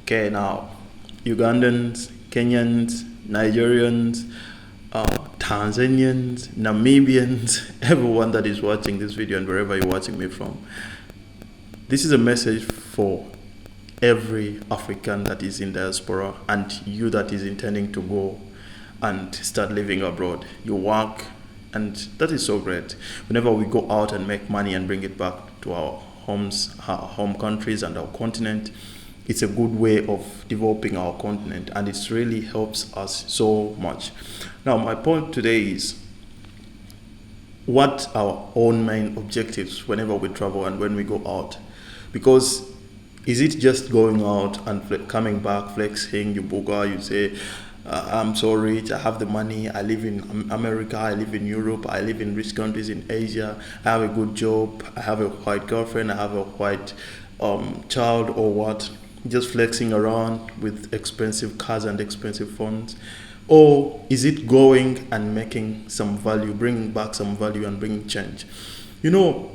Okay, now, Ugandans, Kenyans, Nigerians, Tanzanians, Namibians, everyone that is watching this video and wherever you're watching me from. This is a message for every African that is in diaspora and you that is intending to go and start living abroad. You work, and that is so great. Whenever we go out and make money and bring it back to our homes, our home countries and our continent, it's a good way of developing our continent, and it really helps us so much. Now, my point today is what our own main objectives whenever we travel and when we go out. Because is it just going out and coming back, flexing, you booga, you say, I'm so rich, I have the money, I live in America, I live in Europe, I live in rich countries in Asia, I have a good job, I have a white girlfriend, I have a white child, or what? Just flexing around with expensive cars and expensive phones? Or is it going and making some value, bringing back some value and bringing change? You know,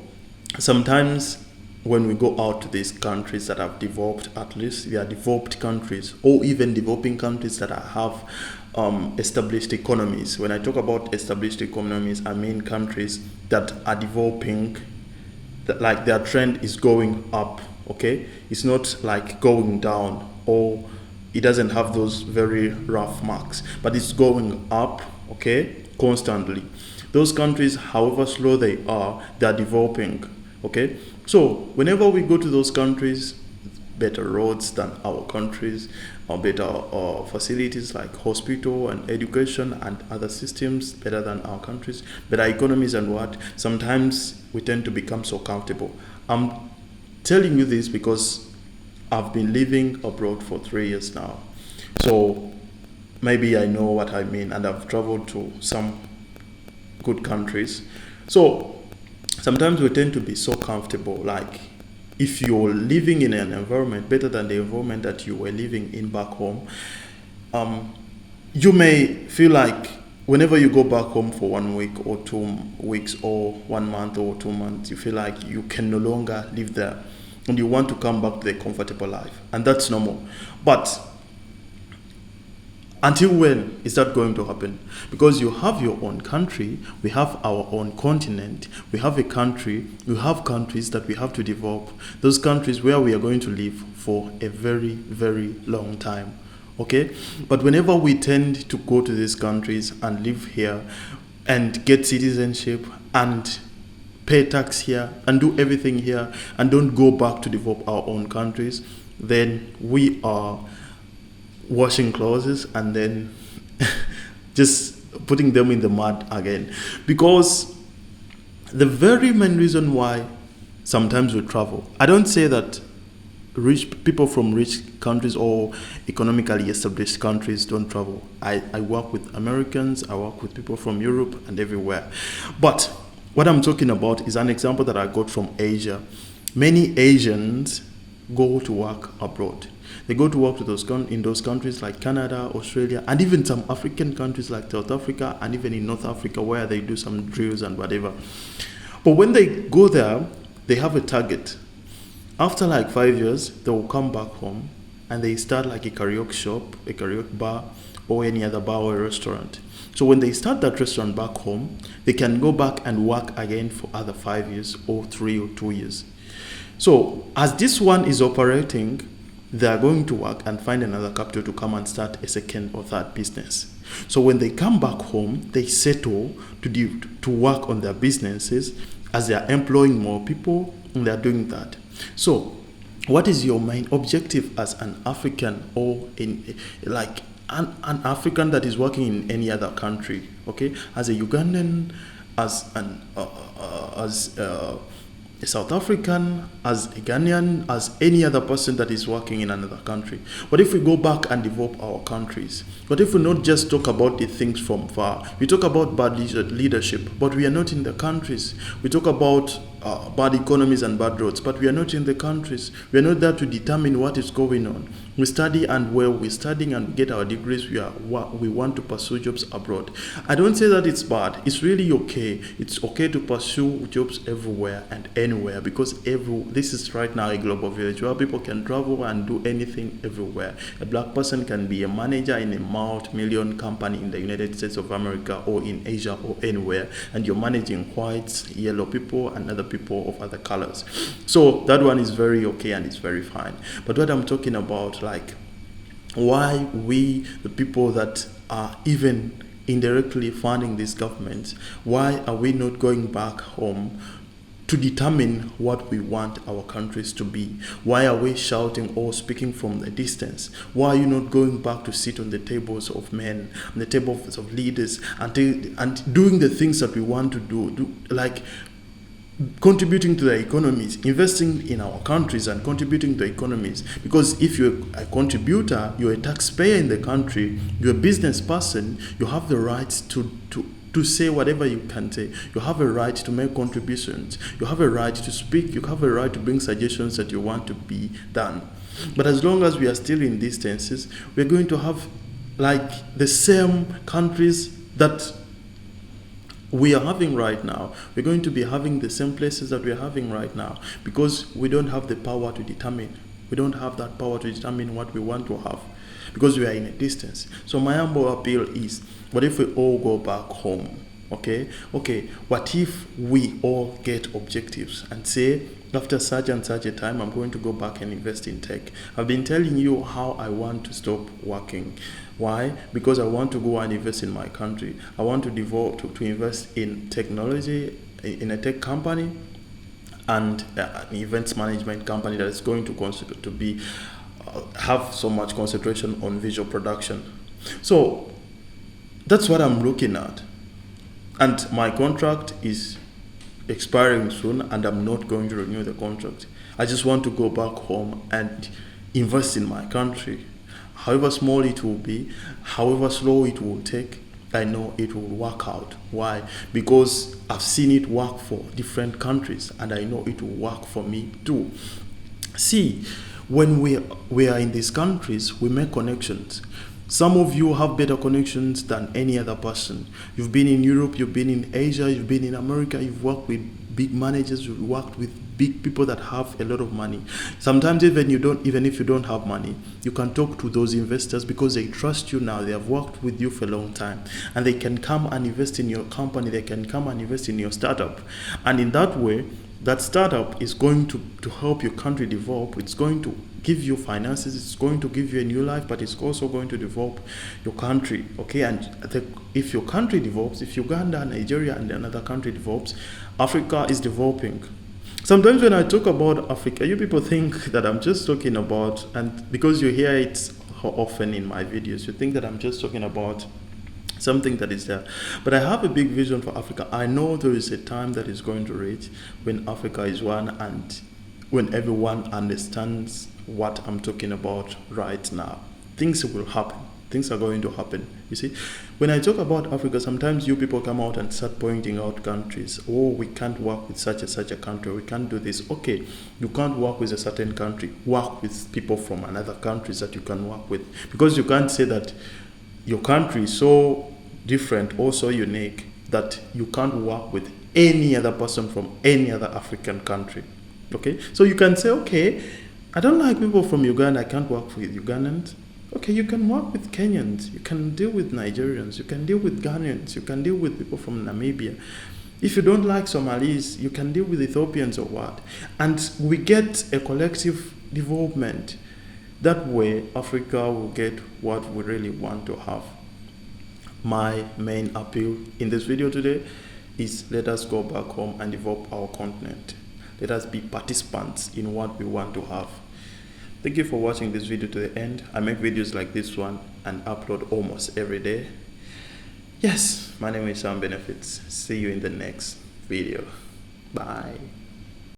sometimes when we go out to these countries that have developed, at least they are developed countries, or even developing countries that have established economies. When I talk about established economies, I mean countries that are developing, that like their trend is going up, okay? It's not like going down, or it doesn't have those very rough marks, but it's going up, okay, constantly. Those countries, however slow they are developing, okay? So whenever we go to those countries, better roads than our countries, or better facilities like hospital and education and other systems better than our countries, better economies and what, sometimes we tend to become so comfortable. I'm telling you this because I've been living abroad for 3 years now. So maybe I know what I mean, and I've traveled to some good countries. So sometimes we tend to be so comfortable, like if you're living in an environment better than the environment that you were living in back home, you may feel like whenever you go back home for 1 week or 2 weeks or 1 month or 2 months, you feel like you can no longer live there and you want to come back to the comfortable life, and that's normal. But until when is that going to happen? Because you have your own country, we have our own continent, we have a country, we have countries that we have to develop, those countries where we are going to live for a very, very long time, okay? But whenever we tend to go to these countries and live here and get citizenship and pay tax here and do everything here and don't go back to develop our own countries, then we are washing clothes and then just putting them in the mud again. Because the very main reason why sometimes we travel, I don't say that rich people from rich countries or economically established countries don't travel. I work with Americans, I work with people from Europe and everywhere. But what I'm talking about is an example that I got from Asia. Many Asians go to work abroad. They go to work to in those countries like Canada, Australia, and even some African countries like South Africa, and even in North Africa where they do some drills and whatever. But when they go there, they have a target. After like 5 years, they will come back home and they start like a karaoke shop, a karaoke bar, or any other bar or a restaurant. So when they start that restaurant back home, they can go back and work again for other 5 years or 3 or 2 years. So as this one is operating, they are going to work and find another capital to come and start a second or third business. So when they come back home, they settle to work on their businesses as they are employing more people, and they are doing that. So what is your main objective as an African, or in like an African that is working in any other country, okay? As a Ugandan, as a South African, as a Ghanaian, as any other person that is working in another country. What if we go back and develop our countries? What if we not just talk about the things from far? We talk about bad leadership, but we are not in the countries. We talk about bad economies and bad roads, but we are not in the countries. We are not there to determine what is going on. We study, and where we're studying and get our degrees, we want to pursue jobs abroad. I don't say that it's bad. It's really okay. It's okay to pursue jobs everywhere and anywhere, because this is right now a global village where people can travel and do anything everywhere. A black person can be a manager in a multi-million company in the United States of America or in Asia or anywhere, and you're managing whites, yellow people, and other people of other colors. So that one is very okay and it's very fine. But what I'm talking about, like, why we, the people that are even indirectly funding these governments, why are we not going back home to determine what we want our countries to be? Why are we shouting or speaking from the distance? Why are you not going back to sit on the tables of men, on the tables of leaders, and doing the things that we want to do, like contributing to the economies, investing in our countries and contributing to economies? Because if you're a contributor, you're a taxpayer in the country, you're a business person, you have the right to say whatever you can say. You have a right to make contributions. You have a right to speak. You have a right to bring suggestions that you want to be done. But as long as we are still in distances, we're going to have like the same countries that we are having right now. We're going to be having the same places that we're having right now, because we don't have the power to determine. We don't have that power to determine what we want to have, because we are in a distance. So my humble appeal is, what if we all go back home? Okay, what if we all get objectives and say, after such and such a time, I'm going to go back and invest in tech. I've been telling you how I want to stop working. Why? Because I want to go and invest in my country. I want to to invest in technology, in a tech company, and an events management company that is going to be have so much concentration on visual production. So that's what I'm looking at, and my contract is expiring soon, and I'm not going to renew the contract. I just want to go back home and invest in my country. However small it will be, however slow it will take, I know it will work out. Why? Because I've seen it work for different countries, and I know it will work for me too. See, when we are in these countries, we make connections. Some of you have better connections than any other person. You've been in Europe, you've been in Asia, you've been in America, you've worked with big managers, you've worked with big people that have a lot of money. Sometimes even if you don't have money, you can talk to those investors because they trust you now. They have worked with you for a long time, and they can come and invest in your company. They can come and invest in your startup. And in that way, that startup is going to help your country develop. It's going to give you finances. It's going to give you a new life, but it's also going to develop your country. Okay, and if your country develops, if Uganda, Nigeria, and another country develops, Africa is developing. Sometimes when I talk about Africa, you people think that I'm just talking about, and because you hear it often in my videos, you think that I'm just talking about something that is there. But I have a big vision for Africa. I know there is a time that is going to reach when Africa is one, and when everyone understands what I'm talking about right now. Things will happen. Things are going to happen. You see, when I talk about Africa, sometimes you people come out and start pointing out countries. Oh, we can't work with such a country. We can't do this. Okay, you can't work with a certain country. Work with people from another countries that you can work with. Because you can't say that your country is so different or so unique that you can't work with any other person from any other African country. Okay, so you can say, okay, I don't like people from Uganda. I can't work with Ugandans. Okay, you can work with Kenyans, you can deal with Nigerians, you can deal with Ghanaians, you can deal with people from Namibia. If you don't like Somalis, you can deal with Ethiopians or what. And we get a collective development. That way, Africa will get what we really want to have. My main appeal in this video today is, let us go back home and develop our continent. Let us be participants in what we want to have. Thank you for watching this video to the end. I make videos like this one and upload almost every day. Yes, my name is Sam Benefits. See you in the next video. Bye.